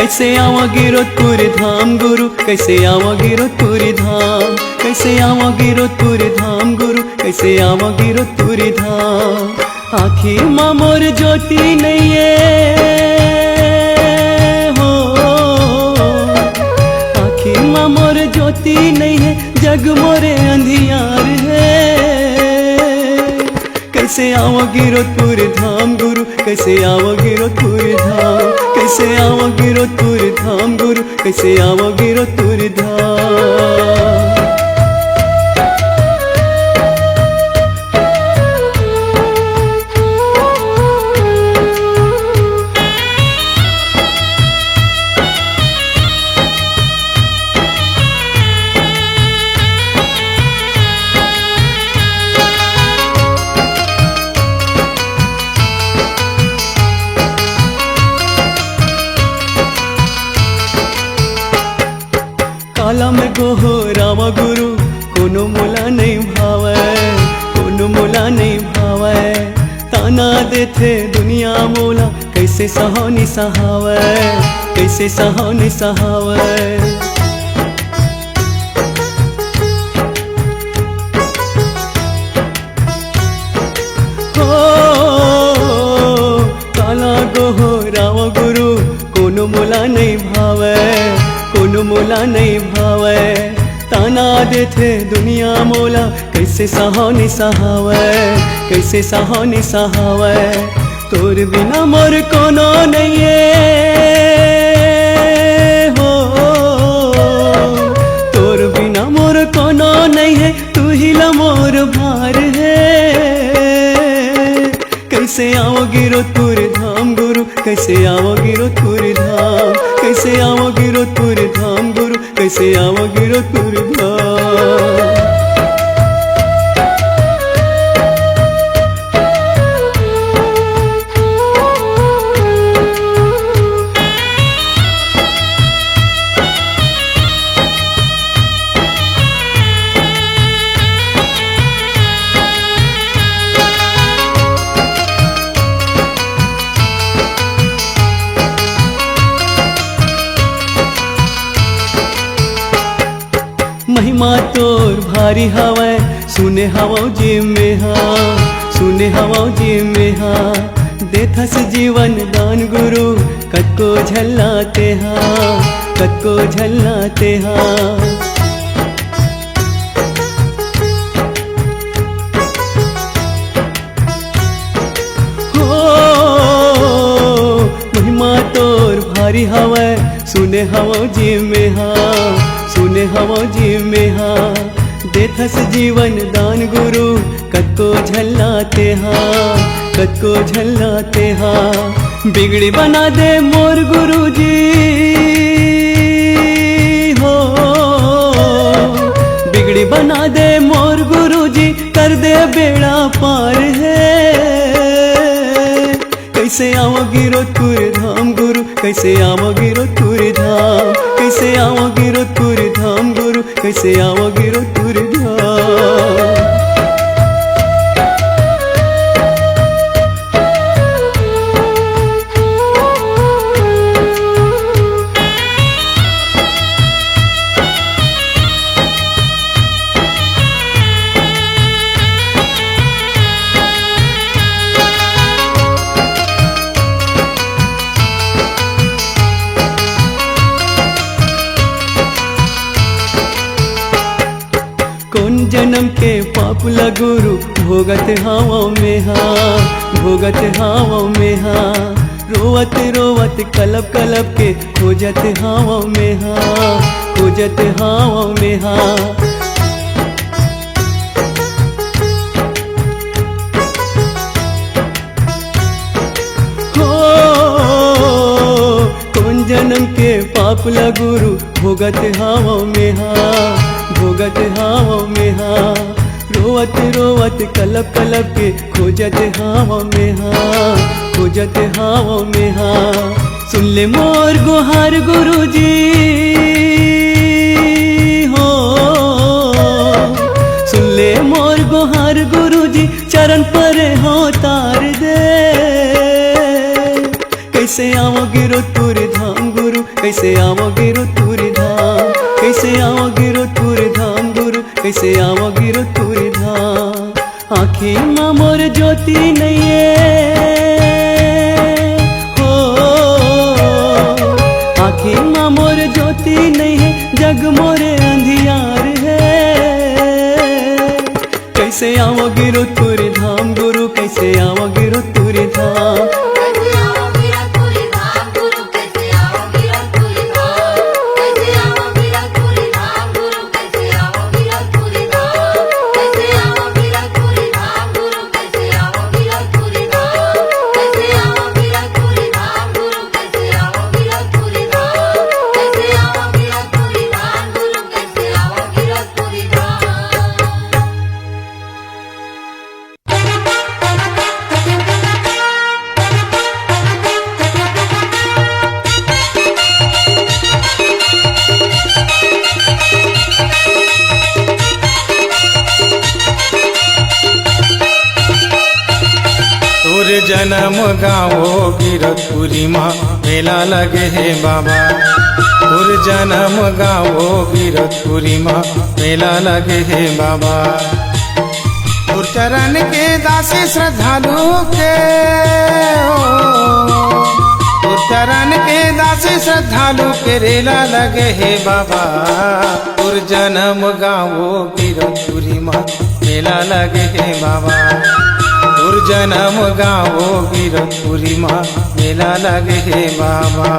कैसे आवा गिरोधपुर धाम गुरु, कैसे आवा गिरोधपुर धाम, कैसे आवा गिरोधपुर धाम गुरु, कैसे आवा गिरोधपुर धाम। आखी माँ मोर ज्योति नहीं हो, आखी माँ मोर ज्योति नहीं है, जग मोरे अंधियार है। कैसे आवा गिरोधपुर धाम गुरु, कैसे आवा गिरोधपुर धाम, कैसे आवा गिरोधपुर धाम गुरु, कैसे आवा गिरोधपुर धाम। काला में गोहो रामा गुरु, कोनो मोला नहीं भावे, कोनो मोला नहीं भावे। ताना देथे दुनिया मोला, कैसे सहानी सहावे, कैसे सहानी सहावे। हो काला गोहो रामा गुरु, कोनो मोला नहीं भावे, कोनो मोला नहीं भावे। ताना देथे दुनिया मोला, कैसे सहानी सहावे, कैसे सहानी सहावे। तोर बिना मोर कोनो नहीं हो, तोर बिना मोर कोनो नहीं है, तू ही ला मोर भार है। कैसे आओ गिरोधपुर धाम गुरु, कैसे आओ गिरोधपुर धाम, कैसे आओ गिरोधपुर धाम गुरु, कैसे आओ गिरोधपुर धाम। महिमा तोर भारी हवै, सुने हवा जी में हाँ, सुने हवा जी में हाँ। देथस जीवन दान गुरु, कतको झल्लाते हाँ, कतको झल्लाते हाँ। हो महिमा तोर भारी हवै, सुने हवा जी में हाँ, सुने हवा जी में हाँ। देथस जीवन दान गुरु, कतको झल्लाते हाँ, कतको झल्लाते हाँ। बिगड़ी बना दे मोर गुरु जी हो, बिगड़ी बना दे मोर गुरु जी, कर दे बेड़ा पार है। कैसे आओ गिरोधपुर धाम गुरु, कैसे आओ गिरोधपुर धाम, कैसे आओ गिरोधपुर धाम गुरु, कैसे आओ गिरोधपुर धाम। जन्म के पाप लगुरु, भोगत हावा में हाँ, भोगत हावा में हाँ। रोवत रोवत कलब कलब के, खोजत हावा में हाँ, खोजत हावा में हाँ। हो कौन जन्म के पाप लगुरु, भोगत हावा में हाँ, भोगत हावा में हाँ। रोवत रोवत कलब कलब के, खोजत हावा में हाँ, खोजत हावा में हाँ। सुन ले मोर गुहार गुरु जी हो, सुन ले मोर गुहार गुरु जी, चरण पर हो तार दे। कैसे आओ गिरोधपुर धाम गुरु, कैसे आओगे रुतपुर धाम, कैसे आओगे रुतपुर धाम गुरु, कैसे आओगे रुतपुर धाम। आँखी माँ मोर ज्योति नहीं है हो, आँखी माँ मोर ज्योति नहीं है, जग मोरे अंधियार है। कैसे आओगे रुतपुर धाम गुरु, कैसे आओगे रुतपुर धाम। जन्म गाँवो गिरतपुरी माँ मेला लगे है बाबा, तुर जन्म गाँवो गिरतपुरी माँ मेला लगे है बाबा। तुर चरण के दासी श्रद्धालु के तुर चरण के दासी श्रद्धालु के रेला लगे है बाबा। तुर जन्म गाँवो गिरतपुरी माँ मेला लगे है बाबा, तुर जन्म गाँवो गिरतपुरी माँ मेला लगे है बाबा।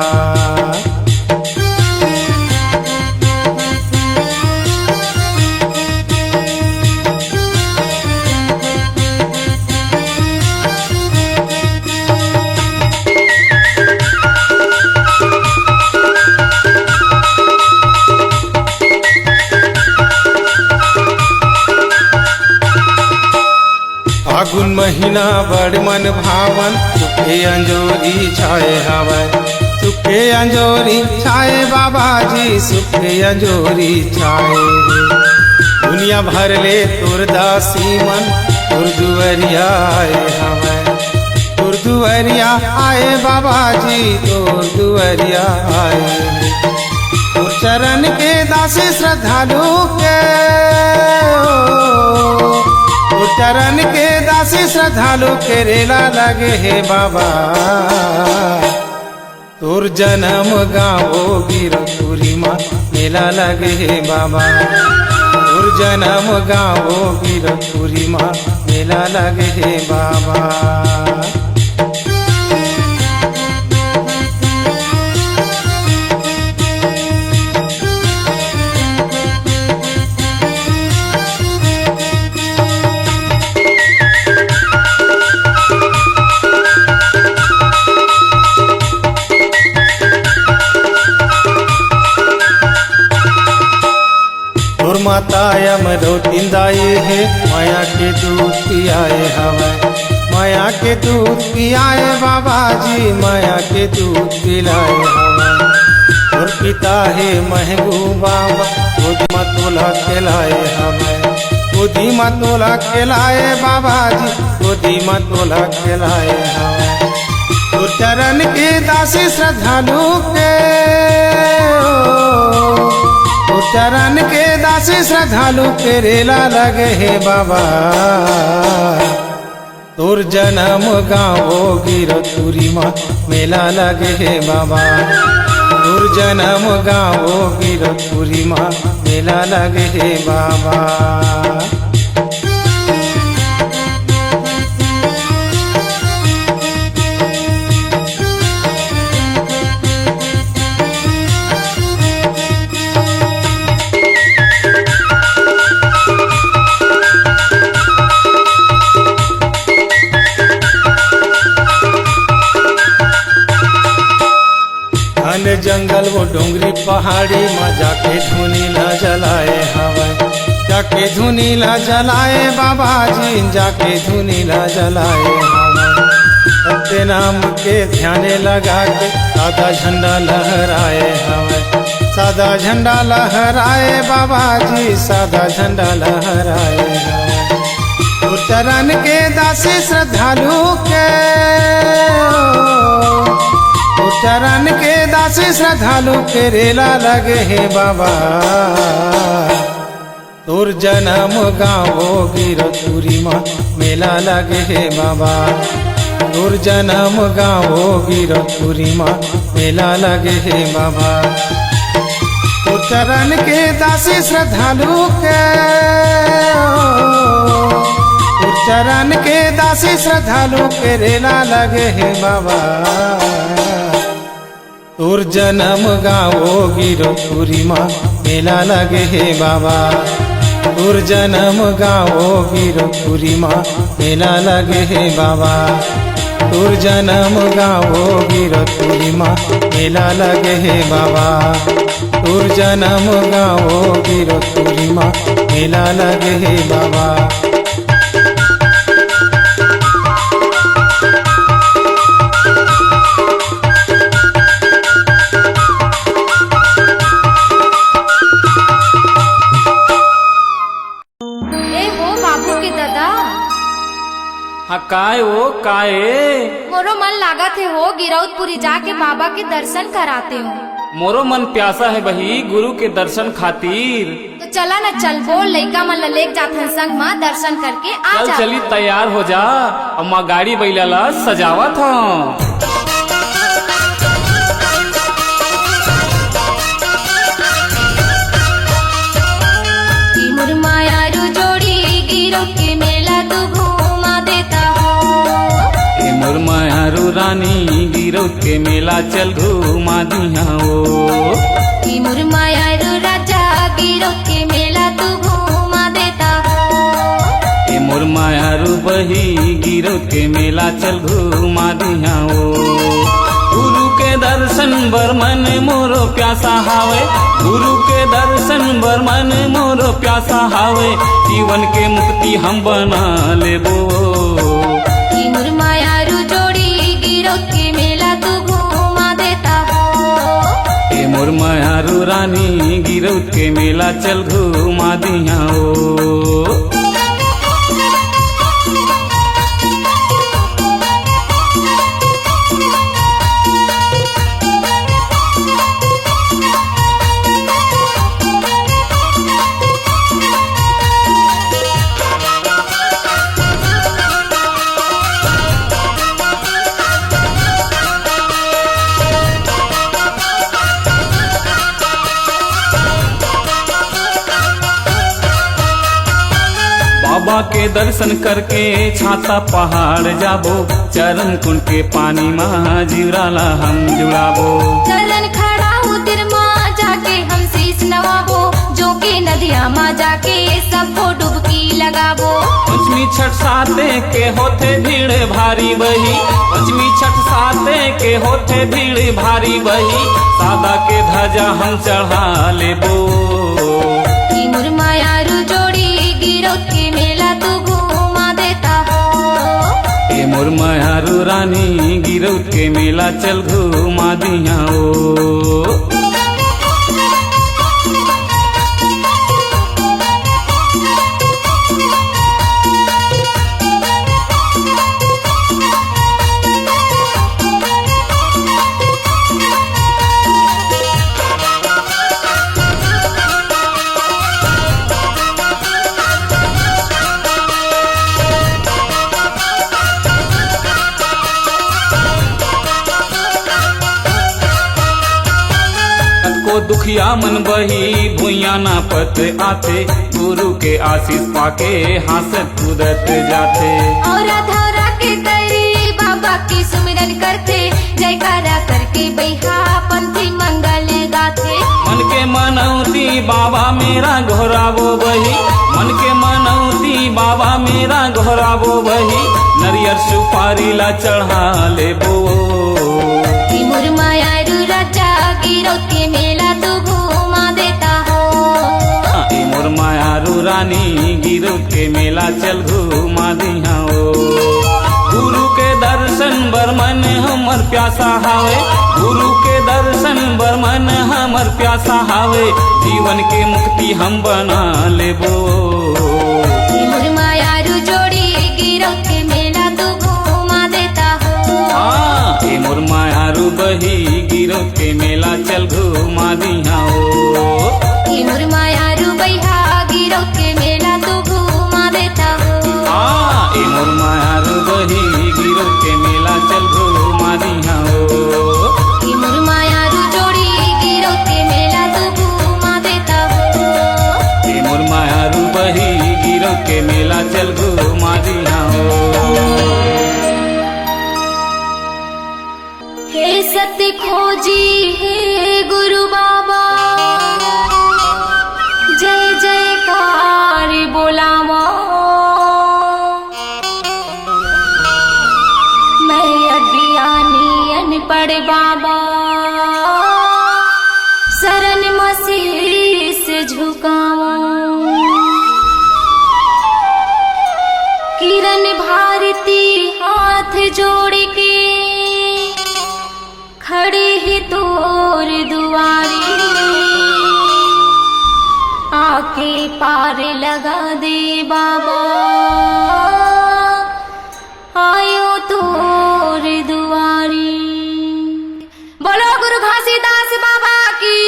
फागुन महीना बड़ मन भावन, सुखे अंजोरी छाए हवै, सुखे अंजोरी छाए बाबा जी, सुखे अंजोरी छाए। दुनिया भर ले तुर दासी मन, तुर दुअरिया आए हवै, तुर दुअरिया आए बाबा जी, तुर दुअरिया आए। तुर चरण के दासी श्रद्धालु के चरण के दासी श्रद्धालु के रेला लगे है बाबा। तुर जन्म गाँवो गिरतपुरी माँ मेला लगे है बाबा, तुर जन्म गाँवो गिरतपुरी माँ मेला लगे है बाबा। माता यमरोती दाई है, माया के दूध पियाए हवै, माया के दूध पियाए बाबा जी, माया के दूध पिलाए हवै। और पिता है महबूबा गोदी मतोला खिलाए हवै, गोदी मतोला खिलाए बाबा जी, गोदी मतोला खिलाए हवै। तो चरण के दासी श्रद्धालु के चरण के दासी श्रद्धालु के रेला लगे है बाबा। तुर जन्म गाँवो गिरतपुरी माँ मेला लगे है बाबा, तुर जन्म गाँवो गिरतपुरी माँ मेला लगे है बाबा। जंगल वो डोंगरी पहाड़ी में जाके धुनीला जलाए हवै, जाके धुनीला जलाए बाबा जी, जाके धुनीला जलाए हवै। सत्य नाम के ध्याने लगा के सादा झंडा लहराए हवै, सादा झंडा लहराए बाबा जी, सादा झंडा लहराए हवै। तो चरण के दासी श्रद्धालु के तोर चरण के दासी श्रद्धालु के रेला लगे हे बाबा। तोर जन्म गाँवो गिरपुरी माँ मेला लगे हे बाबा। तोर जन्म गाँवो गिरपुरी माँ मेला लगे हे बाबा। तोर चरण के दासी श्रद्धालु के तोर चरण के दासी श्रद्धालु के रेला लगे हे बाबा। तोर जन्म गाँवो गिरपुरी माँ मेला लगे हे बाबा। तोर जन्म गाँवो गिरपुरी माँ मेला लगे हे बाबा। तोर जन्म गाँवो गिरपुरी माँ मेला लगे हे बाबा। तोर जन्म गाँवो गिरपुरी माँ मेला लगे हे बाबा। हाँ काय वो काय मोरो मन लागत है हो गिरौदपुरी जाके बाबा के दर्शन कराते हो। मोरो मन प्यासा है बही गुरु के दर्शन खातिर। तो चला न चल बोल लइका मन लेक जाथन संग माँ दर्शन करके आ चल जा। चली तैयार हो जा अम्मा गाड़ी बैला ला सजावत हूँ। मुरमायारू जोड़ी गिरो के मेला तू घुमा देता हो। मुरमायारू रानी गिरो के मेला चल घुमा दिया वो। मुरमायारू राजा गिरो के मेला तू घुमा देता हो। मुरमायारू बही गिरो के मेला चल घुमा दिया वो। गुरु के दर्शन बर मन मोरो प्यासा हावे। गुरु के दर्शन बर मन मोरो प्यासा हावे। जीवन के मुक्ति हम बना लेबो। मुरमायारू जोड़ी गिरो के मेला तू घुमा देता हो। मुरमायारू रानी गिरो के मेला चल घुमा दिया ओ। बाबा के दर्शन करके छाता पहाड़ जाबो। चरण कुंड के पानी में जीवराला हम जुड़ाबो। चरण खड़ा उतिर माँ जाके हम शीश नवाबो। जो के नदिया माँ जाके सबको डुबकी लगाबो। पंचमी छठ साते के होते भीड़ भारी बही। पंचमी छठ साते के होते भीड़ भारी बही। सादा के ध्वजा हम चढ़ा लेबो। मुरमायारू जोड़ी गिरो के मेला तू घुमा देता हो। मुरमायारू रानी गिरो के मेला चल घुमा दिया ओ। दुखिया मन बही भुइया ना पत आते। गुरु के आशीष पाके हंसत कूदत जाते। और धौरा के करी बाबा की सुमिरन करते। जयकारा करके बैहा पंथी मंगल गाथे। मन के मनौती बाबा मेरा घोरावो बही। मन के मनौती बाबा मेरा घोरावो बही। नरियर सुपारी ला चढ़ा लेबो। मुरमायारू राजा गिरो के मेला तू घुमा देता हो। मुरमायारू रानी गिरो के मेला चल घुमा दिया ओ। गुरु के दर्शन बर मन हमर प्यासा हावे। गुरु के दर्शन बर मन हमर प्यासा हावे। जीवन के मुक्ति हम बना लेबो। मुरमायारू जोड़ी गिरो के मेला तू घुमा देता हो। मुरमायारू बही कैसे खोजी हे गुरु बाबा, जय जयकार बोलावा। मैं अज्ञानी अनपढ़ बाबा, शरण में शीश झुकाऊं। किरण भारती हाथ जोड़ के खड़े ही तोर दुआरी, आके पार लगा दे बाबा, आयो तोर दुआरी। बोलो गुरु घासीदास बाबा की।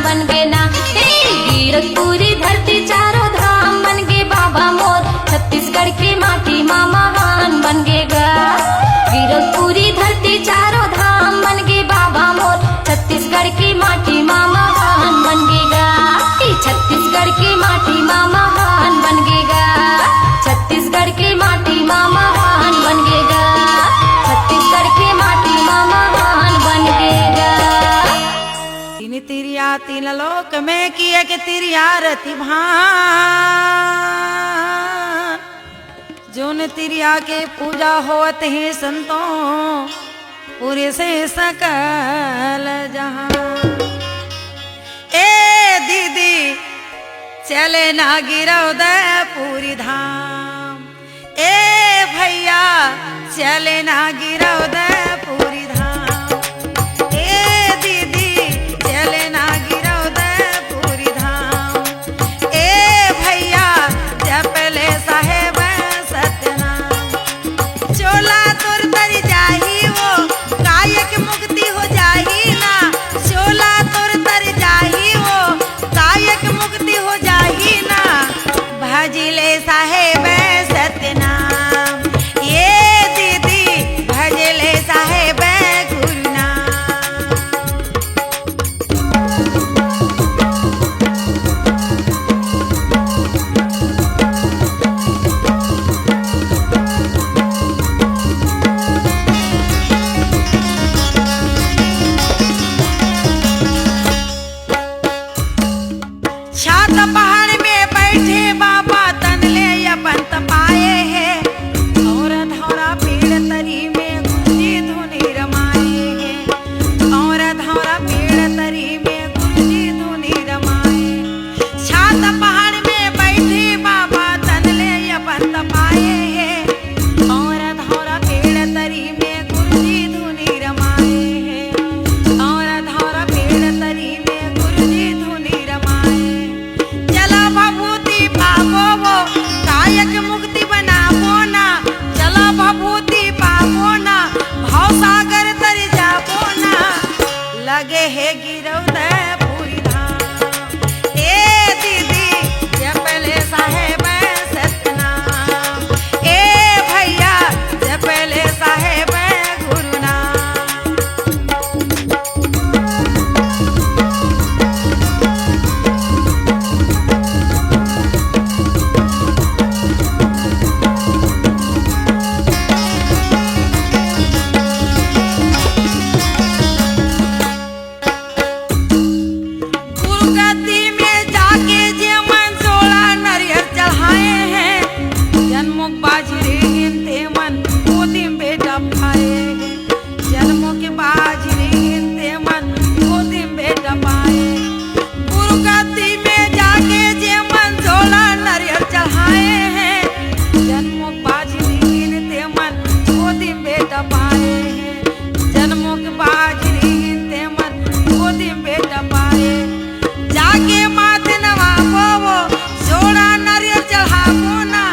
बन के तीन लोक में किए के तेरी आरती भान जोन तिरिया के पूजा होत है संतों पूरे से सकल जहां। ए दीदी चले ना गिरव दे पूरी धाम, ए भैया चले ना गिरव दे पूरी धाम, ए दीदी चले ना गिरव दे पूरी धाम, ए भैया जपले साहेब सत्यनाम। चोला तोर तर जाही वो कायक मुक्ति हो जाही ना, चोला तोर तर जाही वो कायक मुक्ति हो जाही ना, भजिले साहेब सत्यनाम, ये दीदी भजले साहेब गुरु नाम। छात पहाड़ में बैठे बाबा तनले अपन तपाए हैं और धौरा पेड़ तरी में गुरुजी धुनी रमाए हैं, और धौरा पेड़ तरी में गुरुजी धुनी रमाए। छात पहाड़ में बैठे बाबा तनले अपन तपाए हैं और धौरा पेड़ तरी में गुरुजी धुनी रमाए हैं, और धौरा पेड़ तरी में गुरुजी धुनी रमाए। चला भभूति पावो वो कायक मुक्ति बनावो ना, चला भभूति पावो ना भाव सागर तर जावो ना, लगे है गिरव दे पूरी धाम। ए दीदी जपले साहेब सत्यनाम, ए भैया जपले साहेब गुरु नाम। गुरु गद्दी में जाके जे मन जोड़ा नरियर चढ़ाए हैं, जन्मों के बाजरे हिंते मन गोदी में बेटा पाए हैं, जन्मों के बाजरे हिंते मन गोदी में बेटा पाए। गुरु गद्दी में जाके जे मन जोड़ा नरियर चढ़ाए हैं, जन्मों के बाजरे हिंते मन गोदी में बेटा पाए हैं, जन्मों के बाजरे हिंते मन गोदी में बेटा पाए। जाके माथे नवाबो वो जोड़ा नारियल चढ़ाबो ना,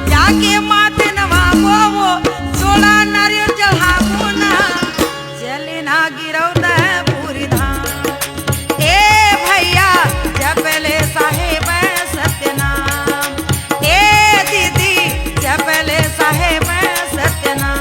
जाके माथे नवाबो वो जोड़ा नारियल चढ़ाबो ना, चले ना गिरव दे पूरी धाम। ए भैया जपले साहेब सत्यनाम, ए दीदी जपले साहेब सत्यनाम।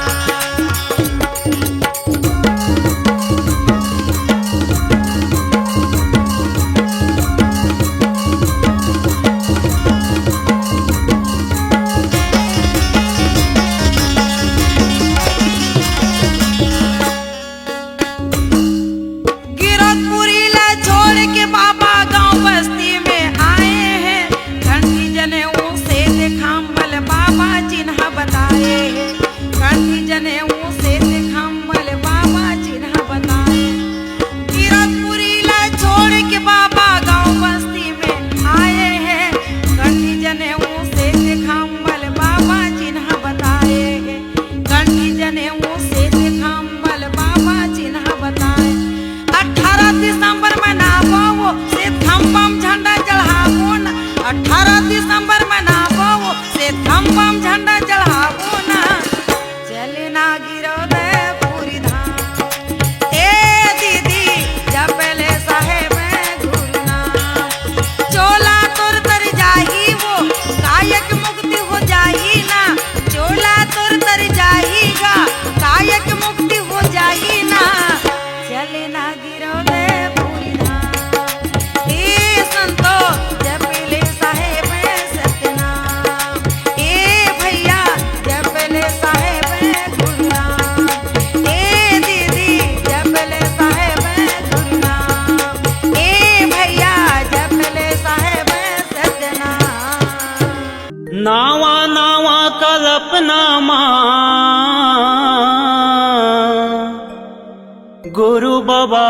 गुरु बाबा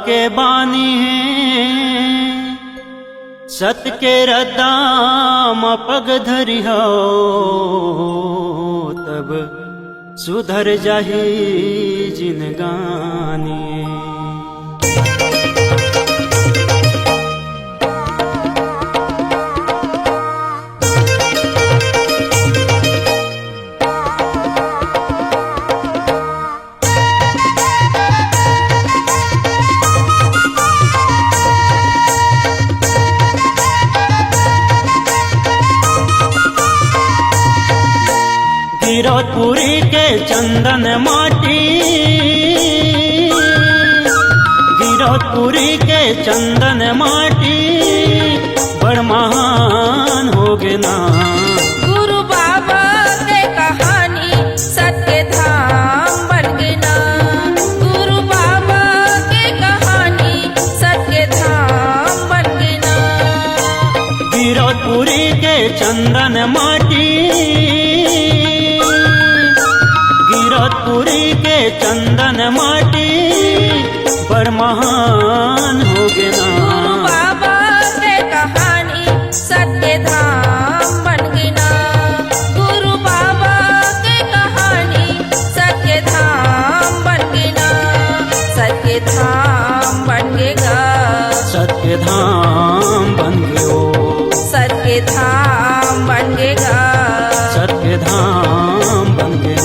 के बानी है, सत के रदाम पग धरियो, तब सुधर जाही जिनगानी। गिरौदपुरी के चंदन माटी, गिरौदपुरी के चंदन माटी बड़ महान हो गए ना। गुरु बाबा के कहानी सत्य धाम बन गए ना। गुरु बाबा के कहानी सत्य धाम बन गए ना। गिरौदपुरी के चंदन माटी, गिरौदपुरी के चंदन माटी बड़ महान हो गए ना। गुरु बाबा के कहानी सत्य धाम बन गए ना। गुरु बाबा के कहानी सत्य धाम बन गए ना। सत्य धाम बन गएगा, सत्य धाम बन गयो, सत्य धाम बन गएगा, सत्य धाम बन गया।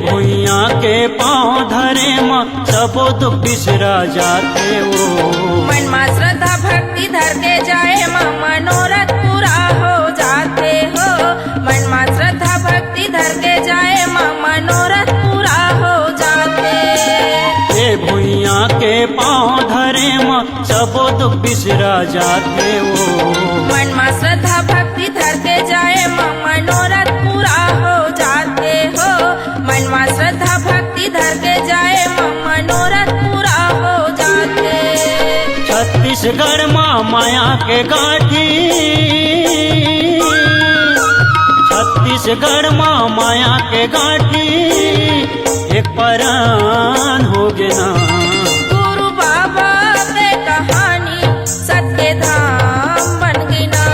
भुइया के पाँव धरे माँ सबो दुख बिसरा जाते हो। मन में श्रद्धा भक्ति धर के जाए माँ मनोरथ पूरा हो जाते हो। मन में श्रद्धा भक्ति धर के जाए माँ मनोरथ पूरा हो जाते। ये भुइया के पाँव धरे माँ सबो दुख बिसरा जाते हो। मन में श्रद्धा भक्ति धर के जाए माँ मनोरथ पूरा हो जाते हो। मन में श्रद्धा भक्ति धर के जाए माँ मनोरथ पूरा हो जाते। छत्तीसगढ़ माँ माया के गाठी, छत्तीसगढ़ माँ माया के गाठी एक परान हो गए ना। गुरु बाबा के कहानी सत्य धाम बन गई ना।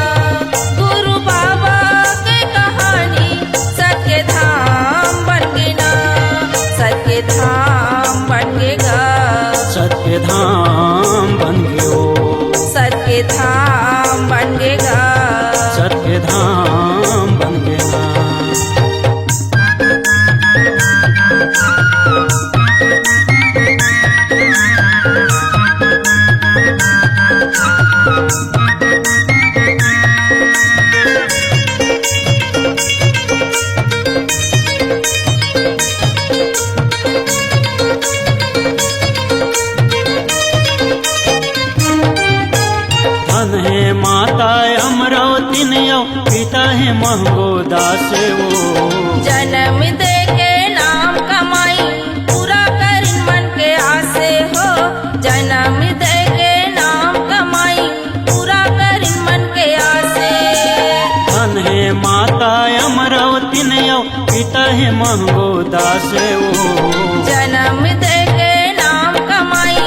गुरु बाबा के कहानी सत्य धाम बन गई ना। सत्य धाम बन गएगा, सत्य धाम बन गयो, सत्य धाम बन गएगा, सत्य धाम बन गया। धन है माता अमरावती नयो, पिता है महंगो दास वो। जन्म दे के नाम कमाई पूरा कर मन के आसे हो। जन्म दे के नाम कमाई पूरा कर मन के आसे। धन है माता अमरावती नयो, पिता है महंगो दास वो। जन्म दे के नाम कमाई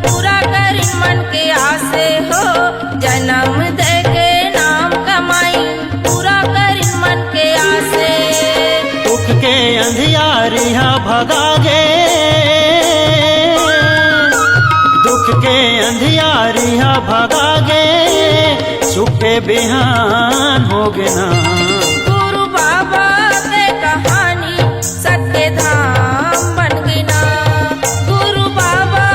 पूरा कर मन के आसे हो। जन्म दे के नाम कमाई पूरा कर मन के आसे। दुख के अंधियारिया भगागे, दुख के अंधियारिया भगागे, सुख के बिहान हो गए ना। गुरु बाबा के कहानी सत्य धाम बन गई ना। गुरु बाबा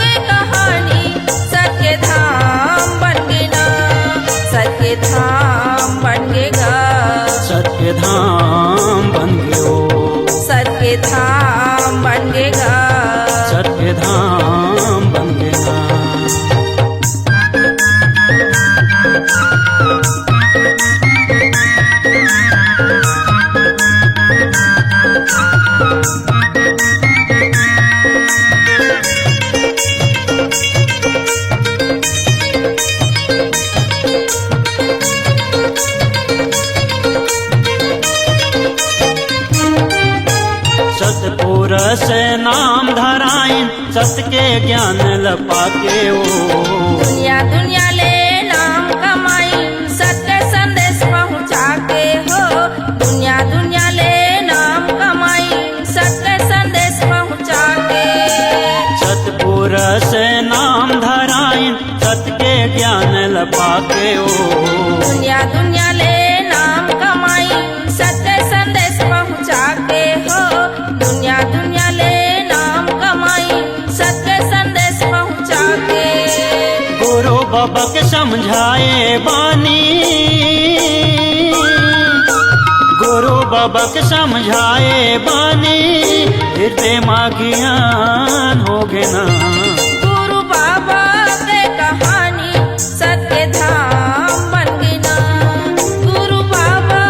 के कहानी सत्य धाम बन गई ना। सत्य धाम बन गएगा, सत्य धाम बन गयो, सत्य धाम बन गएगा, सत्य धाम बन गया। सत्य के ज्ञान लपाके ओ दुनिया दुनिया ले नाम कमाई सत्य संदेश पहुँचा के हो दुनिया दुनिया ले नाम कमाई सत्य संदेश पहुँचा के सतपुरुष नाम धराइन सत्य के ज्ञान लपाके ओ दुनिया दुनिया ले नाम कमाई सत्य संदेश पहुँचा के हो दुनिया दुनिया ले नाम कमाई सत्य संदेश पहुँचा के गुरु बाबा के समझाए बानी गुरु बाबा के समझाए बानी हृदय माँ ज्ञान हो गए ना गुरु बाबा के कहानी सत्य धाम बन गई ना गुरु बाबा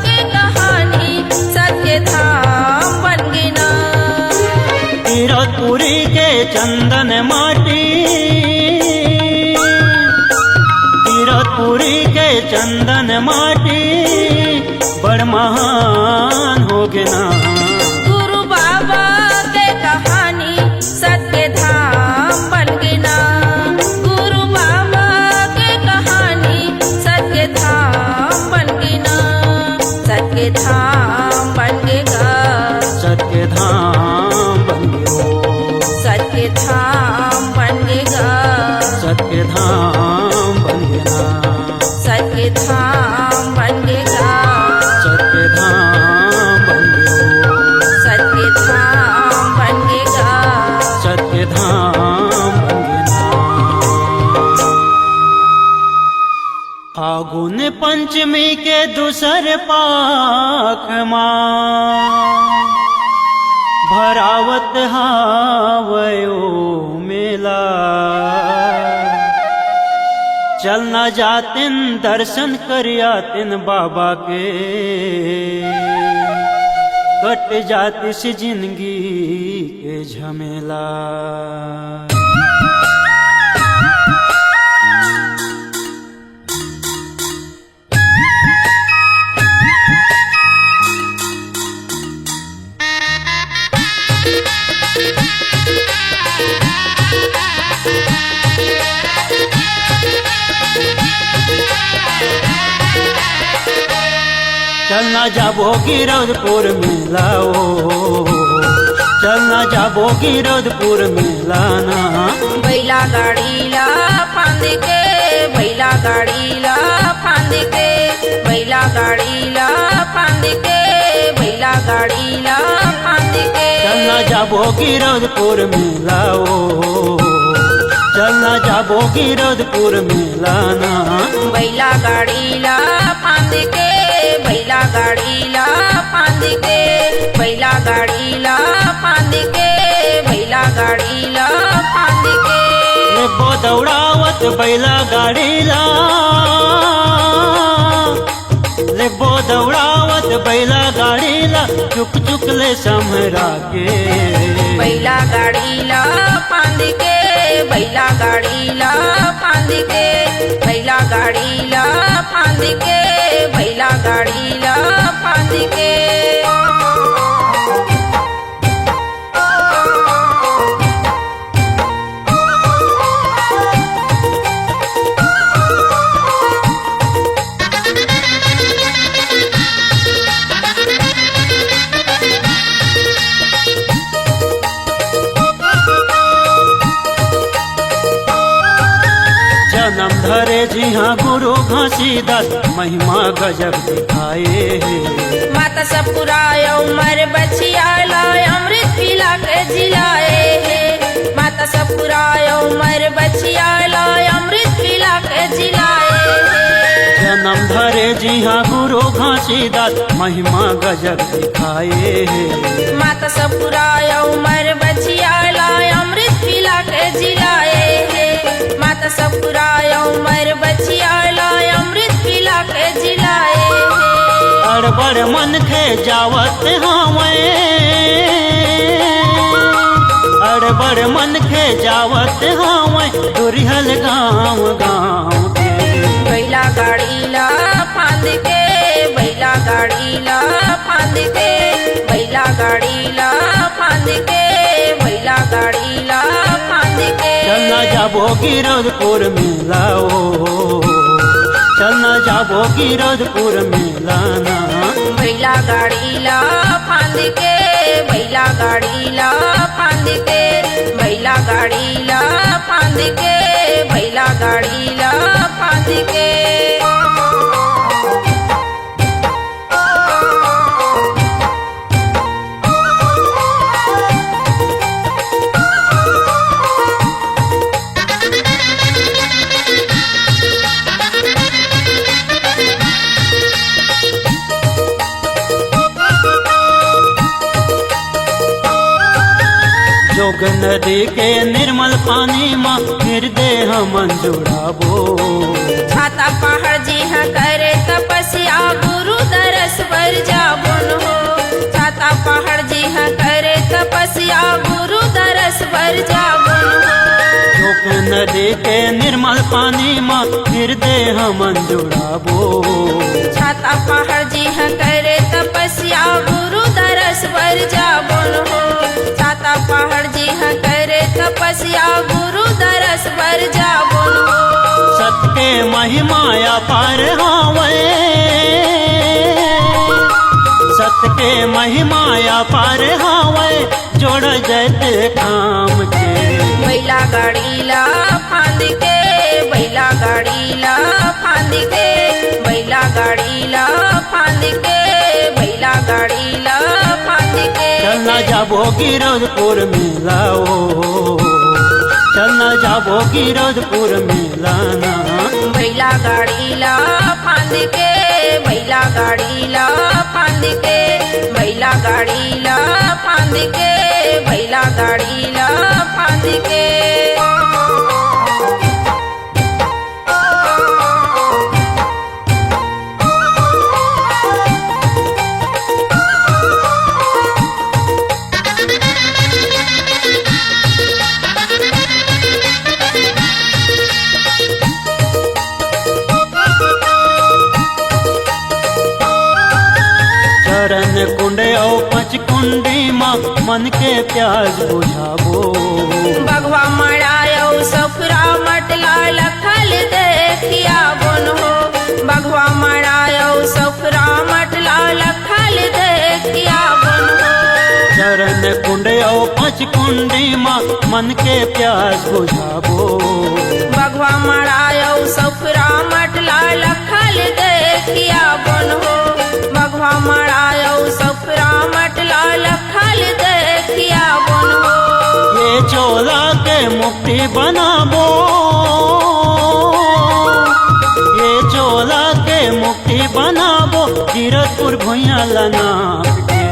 के कहानी सत्य धाम बन गई ना तीरथपुरी के चंदन माटी तीरथपुरी के चंदन माटी बड़ महान हो गए ना गुरु बाबा के कहानी सत्य धाम बन गई ना गुरु बाबा के कहानी सत्य धाम बन गई ना सत्य धाम बन गएगा सत्य धाम बन गयो सत्य धाम बन गएगा सत्य धाम बन गया सत्य धाम बन गएगा सत्य धाम बन गयो सत्य धाम बन गएगा सत्य धाम बन गया फागुन पंचमी के दूसर पाख माँ भरावत हावयो मेला चलना जातिन दर्शन करियातिन बाबा के कट जाती सी जिंदगी के झमेला चलना जाबो गिरौदपुर मेला ओ चलना जाबो गिरौदपुर मेला ना बैला गाड़ीला फांद के बैला गाड़ीला फांद के बैला गाड़ीला फांद के बैला गाड़ीला फांद के चलना जाबो गिरौदपुर मेला ओ चलना जाबो गिरौदपुर मेला ना बैला गाड़ीला फांद के बैला गाड़ीला फांद के बैला गाड़ीला फांद के बैला गाड़ीला फांद के लेबो दौड़ावत बैला गाड़ीला लेबो दौड़ावत बैला गाड़ीला चुक चुक ले समरा के बैला गाड़ीला फांद के बैला गाड़ीला फांद के बैला गाड़ीला फांद के बैला गाड़ीला फांद के जन्म धरे जी हाँ गुरु घासीदास महिमा गजब दिखाए माता सब पुरायो मर बचिया लाय अमृत पिला के जिलाए है माता सब पुरायो मर बचिया लाय अमृत पिला के जिलाए है जन्म धरे जी हाँ गुरु घासीदास महिमा गजब दिखाए माता सब पुरायो मर बचिया लाय अमृत पिला के जिलाए है माता सब पुरायो मर बचिया लाय अमृत पिला के जिलाए है अड़बड़ मन खे जावत हावे अड़बड़ मन खे जावत हावे दुरिहल गाँव गाँव के बैला गाड़ीला फांद के बैला गाड़ीला फांद के बैला गाड़ीला फांद के बैला गाड़ीला जाबो गिरधपुर मेला ओ, चलना जाबो गिरधपुर मेला ना। बैला गाड़ीला फांद के, बैला गाड़ीला फांद के, बैला गाड़ीला फांद के, बैला गाड़ीला फांद के। जोग नदी के निर्मल पानी माँ हृदय मन जुड़ाबो। छाता पहाड़ जी हाँ करे तपस्या गुरु दरस पर जाबुन हो। छाता पहाड़ जी हाँ करे तपस्या गुरु दरस पर जाबुन हो। जोग नदी के निर्मल पानी माँ हृदय मन जुड़ाबो। छाता पहाड़ जी हाँ करे तपस्या गुरु दरस पर जाबुन हो। छाता पहाड़ जी हाँ करे तपस्या गुरु दरस पर जाबुन हो। सत्य महिमाया पार हावे, सत्य महिमाया पार हावे, जोड़ जैते काम के। बैला गाड़ीला फांद के, बैला गाड़ीला फांद के, बैला गाड़ीला फांद के, बैला गाड़ीला फांद के। चलना जाबो गिरधपुर मेला ओ, चलना जाबो गिरधपुर मेला ना। बैला गाड़ीला फांद के, बैला गाड़ीला फांद के, बैला गाड़ीला फांद के, बैला गाड़ीला फांद के। चरण कुंड ओ पंच कुंडी माँ मन के प्यास बुझाबो। बगवा मड़ायो सफरा मटला लखल देखिया बुन हो। बगवा मड़ायो सफरा मटला लखल देखिया बुन हो। चरण कुंड ओ पंच कुंडी माँ मन के प्यास बुझाबो। बगवा मड़ायो सफरा मटला लखल देखिया बुन हो। बगवा मड़ायो सफरा मटला लखल देखिया बुन हो। ये चोला के मुक्ति बनाबो, ये चोला के मुक्ति बनाबो, गिरधपुर भुइया लना के।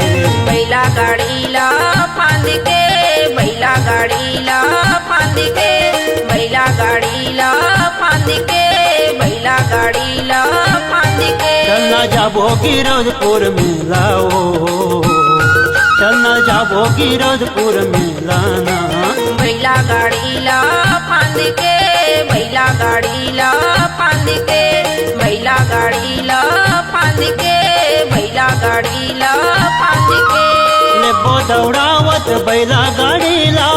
बैला गाड़ीला फांद के, बैला गाड़ीला फांद के, बैला गाड़ीला फांद के, बैला गाड़ीला फांद के। चलना जाबो गिरधपुर मेला ओ, चलना जाबो गिरधपुर मेला ना। बैला गाड़ीला फांद के, बैला गाड़ीला फांद के, बैला गाड़ीला फांद के, बैला गाड़ीला फांद के। लेबो दौड़ावत बैला गाड़ीला,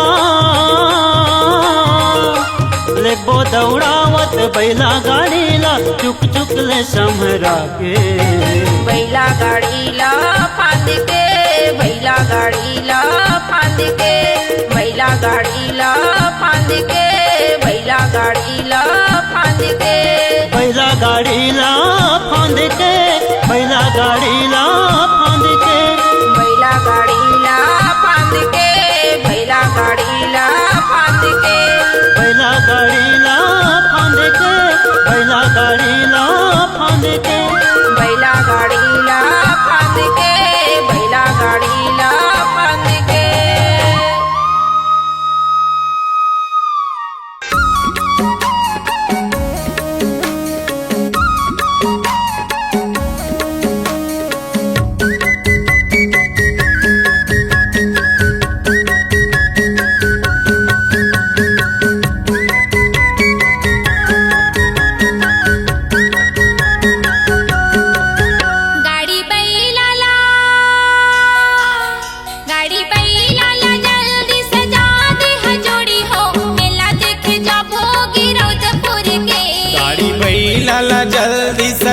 लेबो दौड़ावत बैला गाड़ीला, चुक चुक ले समरा के। बैला गाड़ीला फांद के, बैला गाड़ीला फांद के, बैला गाड़ीला फांद के, बैला गाड़ीला फांद के। बैला गाड़ीला फांद के, बैला गाड़ीला फांद के, बैला गाड़ीला फांद के, बैला गाड़ीला फांद के। बैला गाड़ीला फांद के, बैला गाड़ीला फांद के, बैला गाड़ीला फांद के, बैला गाड़ीला फांद के।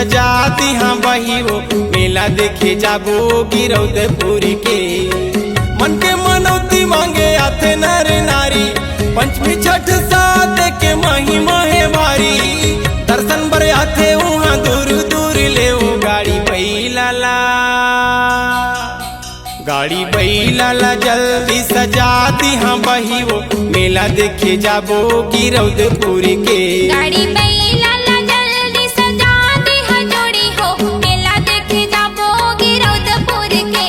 सजा दिहा बही वो मेला देखे जाबो गिरौदपुर के। मन के मनौती मांगे आथे नर नारी, पंचमी छठ साथ के महिमा है भारी। दर्शन बर आथे वहाँ दूर दूर ले वो गाड़ी बैलाला, गाड़ी बैलाला जल्दी सजा दिहा बही वो मेला देखे जाबो गिरौदपुर के। गाड़ी बैलाला जल्दी सजा दिहा जोड़ी हो मेला देखे जाबो गिरौदपुर के।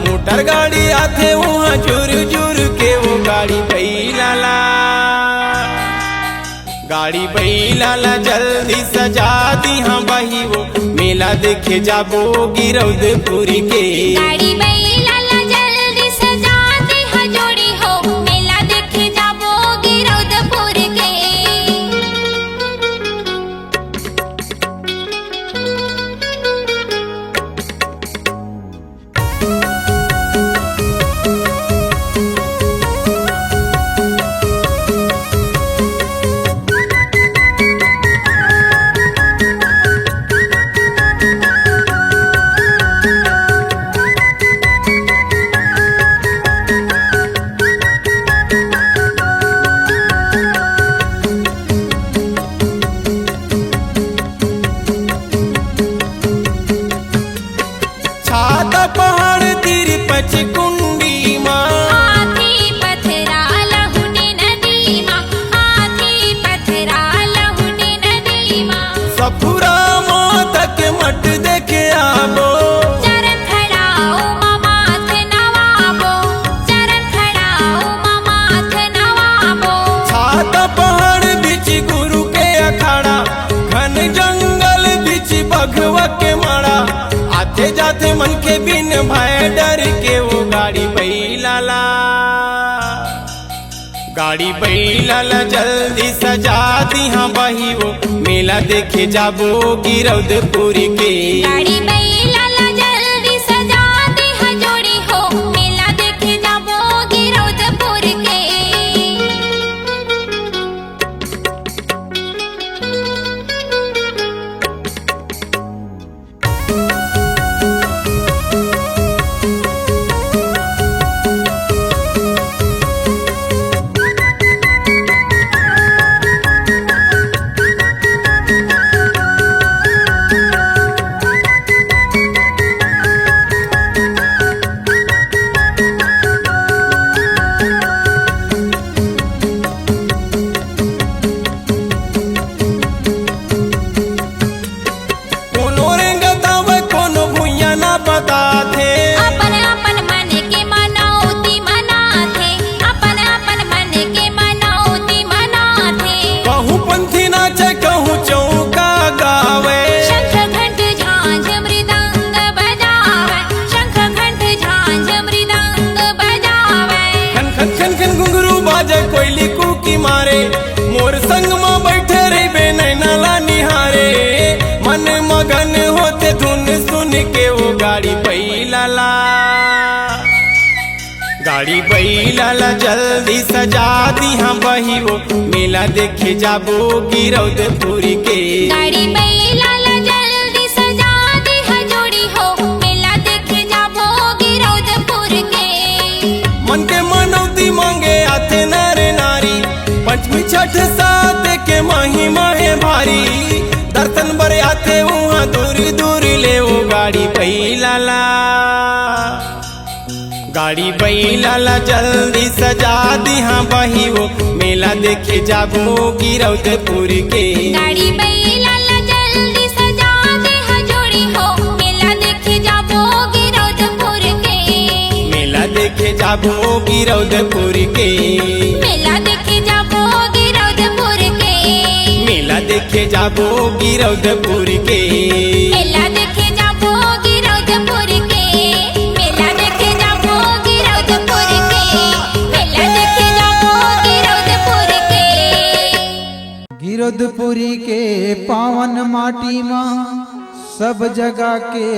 मोटर गाड़ी आथे वहाँ जुर जुर के वो गाड़ी बैलाला, गाड़ी बैलाला जल्दी सजा दिहा बही वो मेला देखे जाबो गिरौदपुर के। गाड़ी बैलाला जल्दी सजा दिहा जोड़ी हो मेला देखे जाबो गिरौदपुर के। आते जाते मन के बिन भय डर के वो गाड़ी बैलाला, गाड़ी बैलाला जल्दी सजा दिहा बही वो मेला देखे जाबो गिरौदपुर के। गाड़ी बैलाला जल्दी सजा दिहा जोड़ी हो मेला देखे जाबो गिरौदपुर के। कोयली कुकी मारे मोर संग में बैठे रे बे नैनाला निहारे। मन मगन होते धुन सुन के वो गाड़ी बैलाला, गाड़ी बैलाला जल्दी सजा दिहा बही वो मेला देखे जाबो गिरौदपुर के। गाड़ी बैलाला जल्दी सजा दिहा जोड़ी हो मेला देखे जाबो गिरौदपुर के। मन के मनौती मांगे आथे नर नारी, छठ सात के महिमा है भारी, दर्शन बर आते वहाँ दूर दूर ले वो गाड़ी बैलाला, गाड़ी बैलाला जल्दी सजा दी हाँ बही वो मेला देखे जाबो गिरौदपुर के। गाड़ी बैलाला जल्दी सजा दे हजोड़ी हो मेला देखे जाबो गिरौदपुर के, मेला देखे जाबो गिरौदपुर के, मेला देखे जाबो गिरौदपुर के, मेला देखे जाबो गिरौदपुर के, मेला देखे जाबो गिरौदपुर के, मेला देखे जाबो गिरौदपुर के, मेला देखे जाबो गिरौदपुर के। गिरौदपुरी के पावन माटी माँ सब जगह के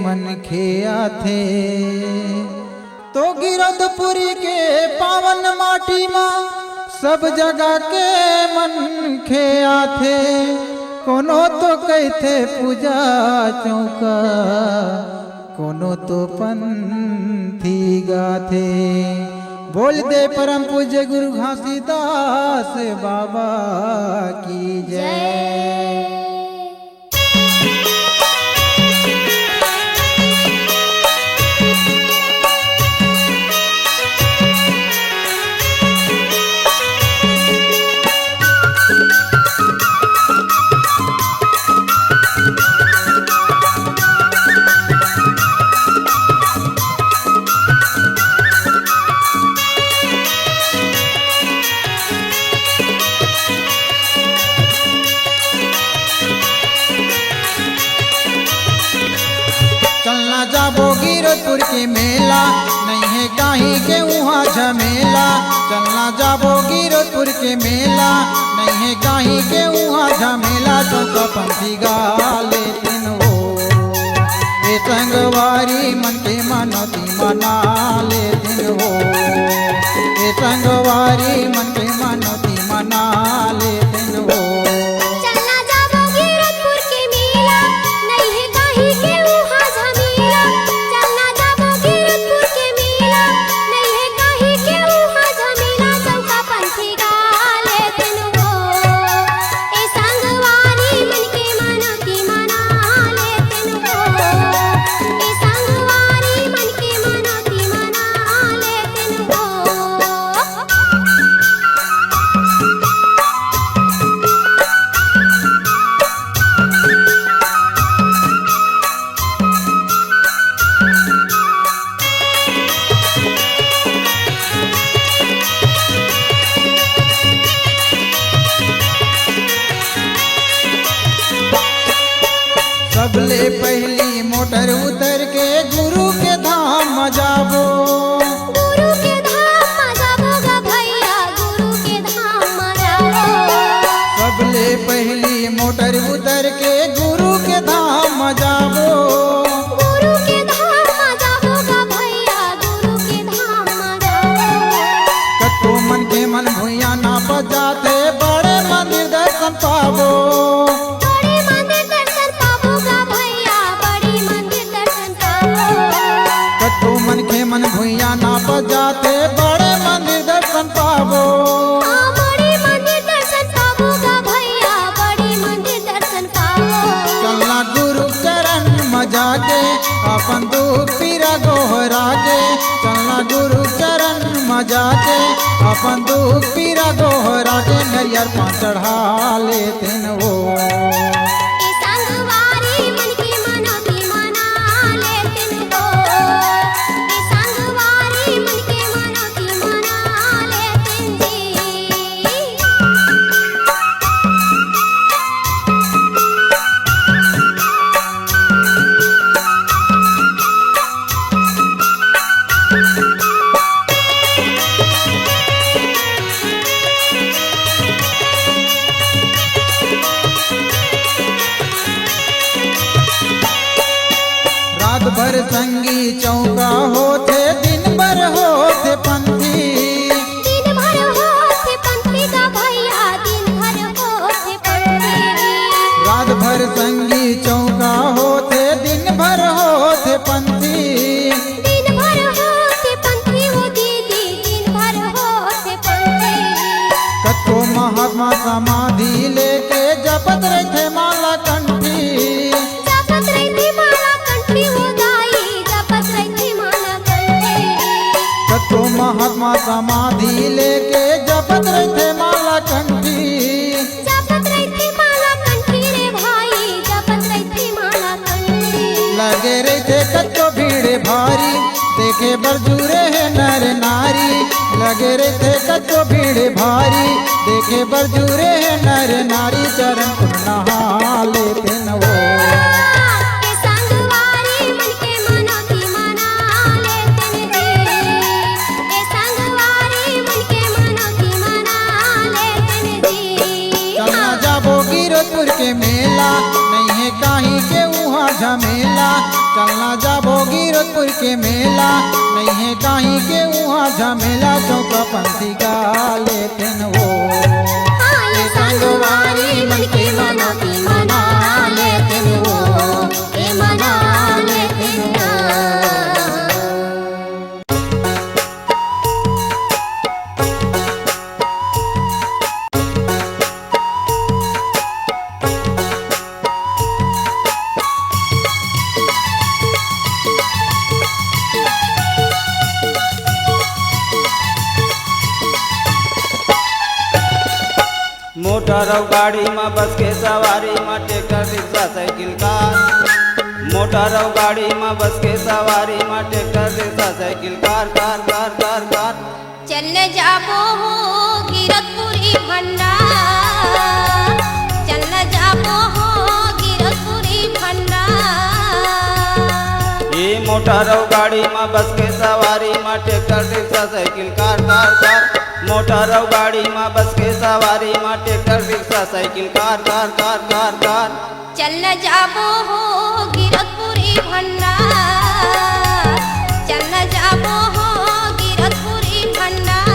मन खेया थे, तो गिरौदपुरी के पावन माटी माँ सब जगह के मन खेया थे। कोनो तो कहते पूजा चौका, कोनो तो पंथी गाथे। बोल दे परम पूज्य गुरु घासीदास बाबा की जय। चलना जाबो गिरौदपुर के मेला, नहीं है कहीं के वहाँ झमेला। चलना जाबो गिरौदपुर के मेला, नहीं है कहीं के वहाँ झमेला। चौका पंथी गा लेतिन हो ये संगवारी मन के मनोती मना लेतिन हो, ये संगवारी मन के मनोती मना लेतिन हो। चलना जाबो गिरौदपुर के मेला, नहीं है कहीं के वहाँ झमेला। चलना जाबो गिरौदपुर के मेला, नहीं है कहीं के वहाँ झमेला। चौका पंथी गा लेतिन हो ए संगवारी मन के मनोती मना लेतिन हो, ए संगवारी मन के मनोती मना लेतिन हो। सबले पहली मोटर उतर के गुरु के धाम जाबो, गुरु के धाम में जाबो गा भैया, गुरु के धाम में जाबो। सबले पहली मोटर उतर के गुरु के धाम जाबो। गुरु के धाम में जाबो गा भैया, गुरु के धाम में जाबो। कतो मन के मन भुइया ना बजाते, बड़े मंदिर दर्शन पाबो। बड़ी मंदिर दर्शन पाबो गा भैया, बड़ी मंदिर दर्शन पाबो। कतो मन के मन भुइया ना बजाते, बड़े मंदिर दर्शन पाबो। बड़ी मंदिर दर्शन पाबो गा भैया, बड़ी मंदिर दर्शन पाबो। चलना गुरु चरण मजा के अपन दुख पीरा गोहरा के। चलना गुरु चरण मजा के अपन दुख पीरा गोहरा के। नरियर पाँच चढ़ा लेतिन हो ए संगवारी मन के मनोती मना लेतिन हो, ए संगवारी मन के मनोती मना लेतिन जी। रात भर संगी चौका होते, दिन भर होते पंथी। दिन भर होते पंथी गा भैया, दिन भर होते पंथी। रात भर संगी चौका होते, दिन भर होते पंथी। दिन भर होते पंथी वो दीदी, दिन भर होते पंथी। कतो महात्मा समाधि लेके जपत रहे माला कंठी। जपत रही माला कंठी हो गाई, जपत रही माला कंठी। कतो महात्मा समाधि लेके जपत रहे माला कंठी। जपत रही माला कंठी रे भाई, जपत रही माला कंठी। लगे रहे कतो भीड़ भारी, देखे बरजूरे है नर नारी। लगे रहे कतो भीड़ भारी, देखे बरजूरे है नर नारी। चरण नहा लेते न वो के संगवारी मन के मनोती मना लेते जी। के संगवारी मन के मनोती मना लेते जी। चलना जाबो गिरतपुर के मेला, नहीं है काहीं के वहाँ झमेला। चलना जाबो गिरतपुर के मेला, नहीं है काहीं के वहाँ झमेला। चौका पंथी गा लेते न वो ये संगवारी मन के मनोती मना लेते वो, के मना लेते ना। मोटर और गाड़ी में बस के सवारी में ट्रैक्टर रिक्शा साइकिल कार। मोटर और गाड़ी में बस के सवारी में ट्रैक्टर रिक्शा साइकिल कार कार कार कार कार। चलने जाबो हो गिरतपुरी भंडार, चलने जाबो हो गिरतपुरी भंडार। ये मोटर और गाड़ी में बस के सवारी में ट्रैक्टर रिक्शा साइकिल कार कार कार। मोटर और गाड़ी में बस के सवारी में ट्रैक्टर रिक्शा साइकिल कार कार कार कार कार। चलने जाबो हो गिरतपुरी भंडार, चलने जाबो हो गिरतपुरी भंडार।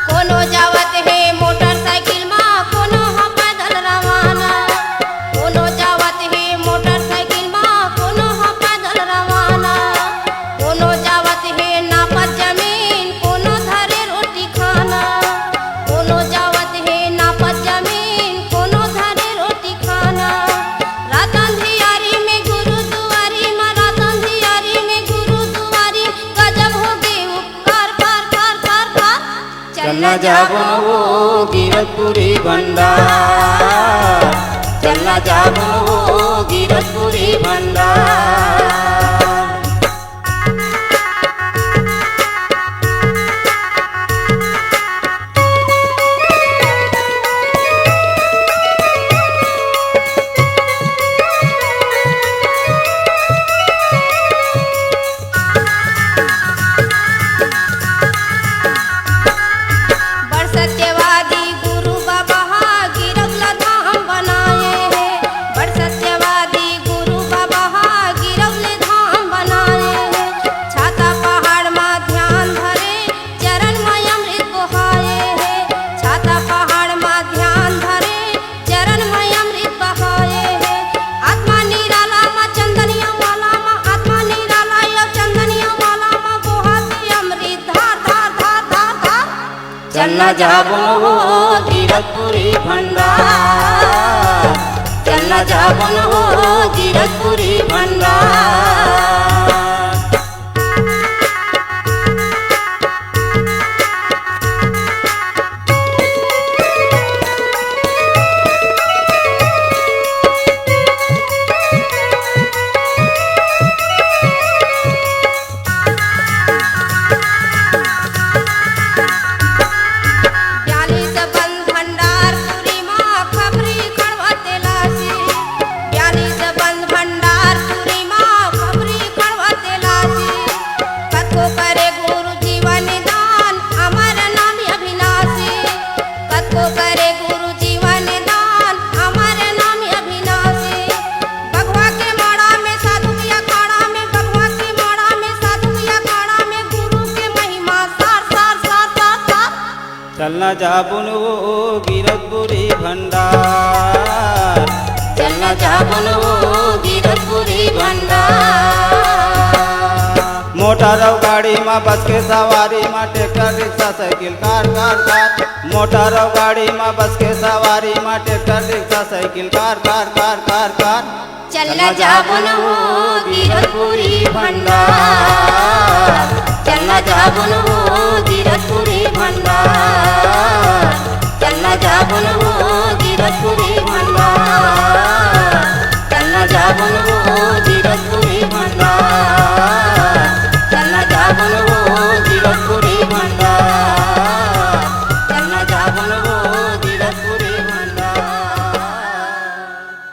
कोनो जावत है मोटरसाइकिल में, कोनो हम पैदल रवाना। कोनो जावत है मोटरसाइकिल में, कोनो हम पैदल रवाना। कोनो जावत है नापत जमीन, कोनो धरे रोटी खाना। कोनो जावत है नापत जमीन, कोनो धरे रोटी खाना। रात अंधियारी में गुरुद्वारी में, रात अंधियारी में गुरुद्वारी। गजब हो गए उपकार कार कार कार कार। चलना जाबो वो गिरतपुरी भंडार, चलना जाबो वो गिरतपुरी भंडार। बड़ सत्यवादी गुरु बाबा गिरवला धाम बनाए हैं। बड़ सत्यवादी गुरु बाबा गिरवले धाम बनाए हैं। छाता पहाड़ में ध्यान धरे, चरण में अमृत बहाए हैं। छाता पहाड़ में ध्यान धरे, चरण में अमृत बहाए हैं। आत्मा निराला में चंदनिया वाला में, आत्मा निराला यो चंदनिया वाला में बहाते अमृत धार धार धार धार धार। चलना जाबो वो गिरतपुरी भंडार, चलना जाबो वो गिरतपुरी भंडार। ब्यालीस बंद भंडारपुरी माँ खबरी खड़वते लासी। ब्यालीस बंद भंडारपुरी माँ चलना जाबुन वो गिरधपुरी भंडार, चलना जाबुन वो गिरधपुरी भंडार। मोटर गाड़ी में बस के सवारी में ट्रैक्टर रिक्शा साइकिल कार कार कार, मोटर गाड़ी में बस के सवारी में ट्रैक्टर रिक्शा साइकिल कार कार कार कार कार। चलना जाबुन वो गिरधपुरी भंडार, चलना जाबुन वो गिरधपुरी भंडार, चलना जाबुन वो गिरधपुरी भंडार।